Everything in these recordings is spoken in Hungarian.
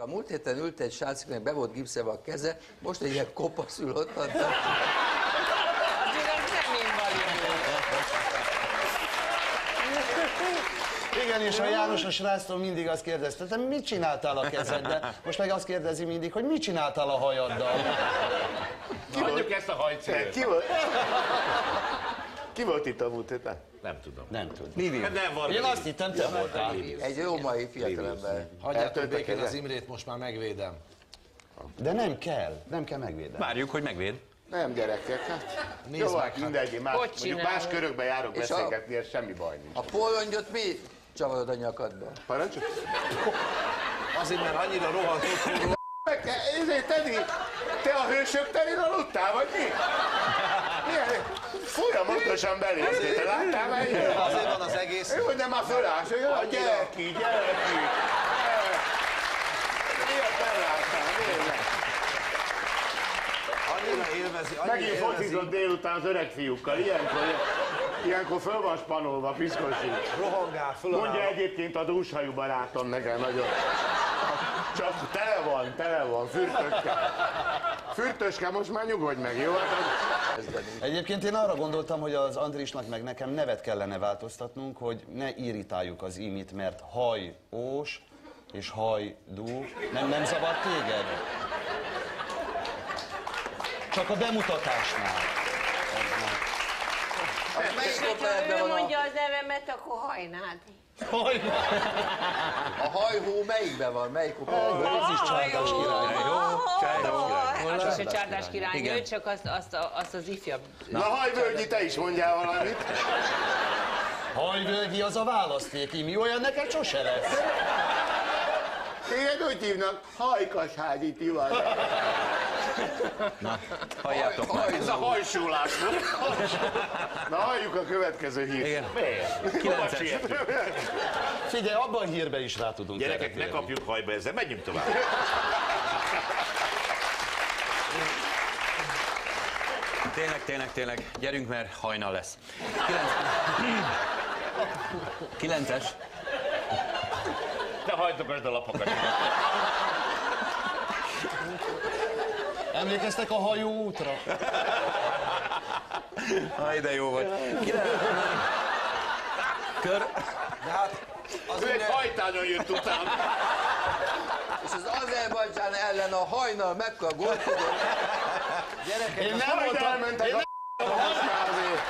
A múlt héten ült egy srác, akinek be volt gipszelve a keze, most egy ilyen kopasz ül ott. Igen, és a János a sráctól mindig azt kérdezte, te mit csináltál a kezeddel? Most meg azt kérdezi mindig, hogy mit csináltál a hajaddal? Hagyjuk ezt a hajcélt. Ki volt itt a múlt héten? Nem tudom. Nem tudom. Nem van. Én azt hittem, te voltál. Egy római fiatalember. Hagyjátok békén az Imrét, most már megvédem. De nem kell megvédeni. Várjuk, hogy megvéd. Nem gyerekek, hát Nézd jó, meg, hát mindegy, mondjuk más körökbe járok És beszélgetni, ez semmi baj nincs. A polongyot mi csavarod a nyakadba? Parancsol? Azért, mert annyira rohadt otthonról. Meg kell, ezért tenni, te a hősök terén aludtál, vagy mi? Milyen? Folyamatosan beléptél, te láttál meg? Azért van az egész. Ő, hogy nem már fölállsz, hogy gyere ki. Miért nem láttál, miért? Annyira élvezi, Megint focizott délután az öreg fiúkkal, ilyenkor föl van spanolva, piszkosi. rohangál, föláll. Mondja egyébként a dúshajú barátom nekem nagyon. Csak tele van, fürtöske. Fürtöske, most már nyugodj meg, jó? Egyébként én arra gondoltam, hogy az Andrisnak meg nekem nevet kellene változtatnunk, hogy ne irritáljuk az Imit, mert hajós és hajdú. Nem zavar téged? Csak a bemutatásnál. Melyik Ha operetben ő van mondja az nevemet, akkor Hajnád. a hajhó melyikben van? Melyik operetben? Ez is Csárdás királynő. Az is a Csárdás királynő, Igen. csak azt az ifjabb. Na Hajvölgyi, te is mondjál valamit. Hajvölgyi az a választék, Imi, olyan neked sose lesz. Téged úgy hívnak, Hajkashágyi Tivar. Na, halljátok már. Ez a hajsúlás. Na halljuk a következő hírt. Igen. Miért? 9-es. Figyelj, abban a hírbe is rá tudunk Gyerekek, ne teretni. kapjuk hajba ezzel, menjünk tovább. Tényleg, gyerünk, mert hajnal lesz. 9-es. Te hajtokasd a lapokat. Emlékeztek a hajó útra? Aj, de jó volt. Kör. De hát Ő egy hajtányon jött utána. És az Azerbajdzsán ellen a hajnal mekkora gólt tudott. Gyerekek, Én azt nem Majd mondtam, elmentek a haszkázét.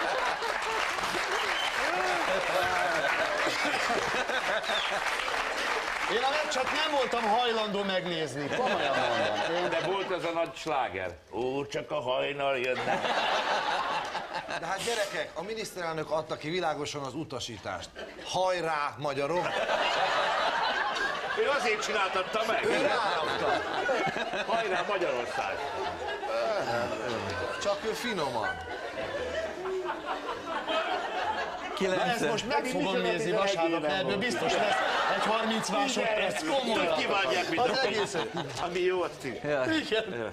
én csak nem voltam hajlandó megnézni. Komolyan mondom. De volt az a nagy sláger. Ó, csak a hajnal jönne. De hát gyerekek, a miniszterelnök adta ki világosan az utasítást. Hajrá, magyarok! Ő azért csináltatta meg. Ő rárakta. Hajrá Magyarország. Csak ő finoman. Na ezt most meg fogom nézni vasárnap, ebből biztos lesz egy 30 másodperc, komolyan. Kivágják, mint Az egészet. ami jó, azt így. Igen.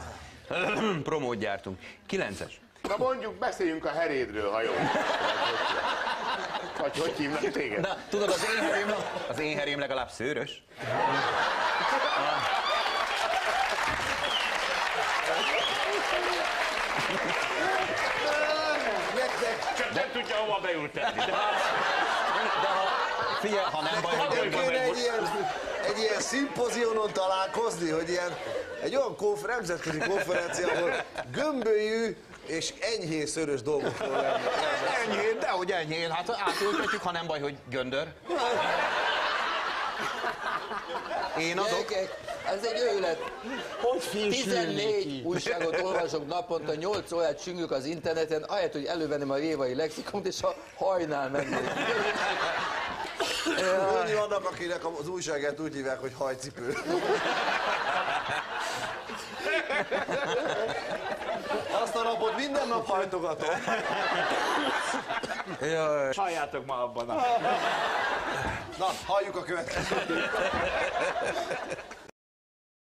Promót gyártunk. 9-es. Na mondjuk, beszéljünk a herédről, ha jó. Vagy hogy hívnak téged? Na, tudod, az én herém legalább szőrös. Csak nem tudja hova beültetni. Figyelj, ha nem baj, hogy Nem kéne egy ilyen szimpozionon találkozni, hogy egy olyan nemzetközi konferencia, ahol gömbölyű és enyhén szörös dolgokról lenne. Enyhén, dehogy enyhén, hát átültetjük, ha nem baj, hogy göndör. Én adok. Gyerekek, ez egy őrület. Hogy fésülni 14 ki? újságot olvasok naponta, 8 órát csüngök az interneten, ahelyett, hogy elővennem a révai lexikont, és a hajnál mennék. Annyi vannak, akinek az újságát úgy hívják, hogy hajcipő. Azt a napot minden nap hajtogatom. Halljátok ma abban. Na, halljuk a következőt.